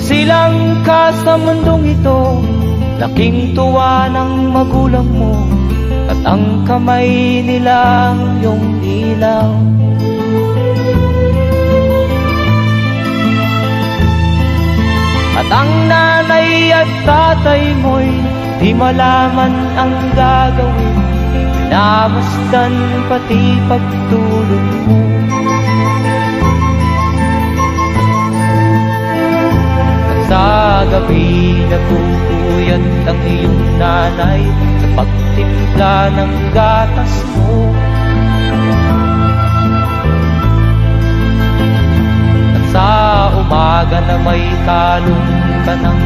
Magsilang ka sa mundong ito, laking tuwa ng magulang mo, at ang kamay nila yung ilaw. At ang nanay at tatay mo'y di malaman ang gagawin, namasdan pati pagtulog mo. At sa gabi nagpupuyat ang iyong nanay sa pagtimpla ng gatas mo. At sa umaga na may kalong ka ng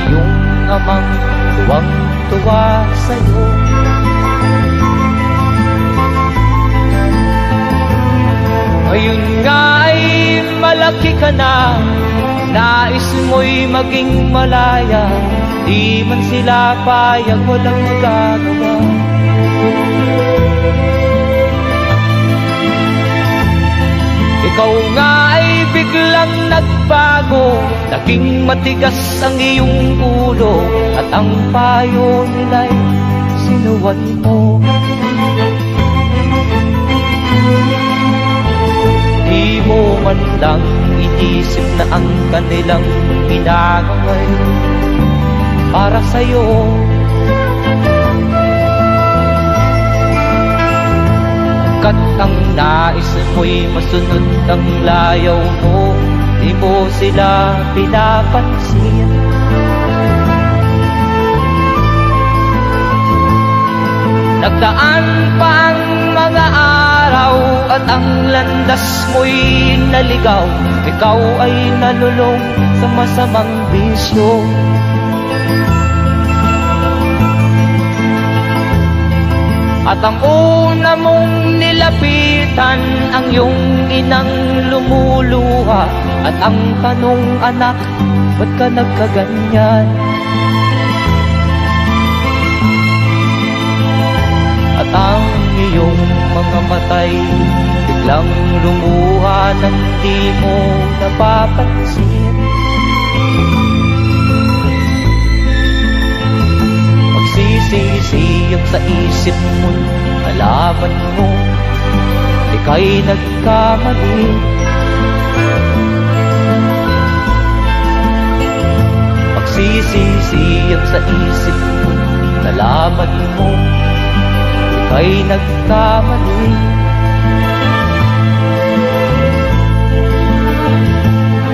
iyong amang tuwang-tuwa sa'yo. Ngayon nga ay malaki ka na, nais mo'y maging malaya, di man sila payag, walang magagawa. Ikaw nga ay biglang nagbago, naging matigas ang iyong ulo, at ang payo nila'y sinuway mo. Di mo man lang iisip na ang kanilang ginagaway para sa'yo. Kat ang nais mo'y masunod ang layaw mo, di mo sila pinapansin. Nagdaan pa ang mga araw at ang landas mo'y naligaw, ikaw ay nalulong sa masamang bisyo. At ang una mong nilapitan ang iyong inang lumuluha, at ang tanong, anak, ba't ka nagkaganyan? At ang iyong mga matay biglang lumuha nang di mo napapansin. Magsisisiyag sa isip mo, nalaman mo ika'y nagkamali. Magsisisiyag sa isip mo, nalaman mo ika'y nagkamali.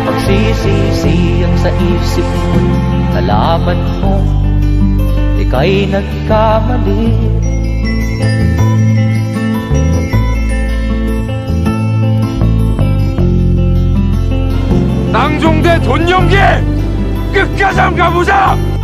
Magsisisiyag sa isip mo, nalaman mo ika'y nagkamali. 낭종대 돈 연기 끝까지 한번 가보자!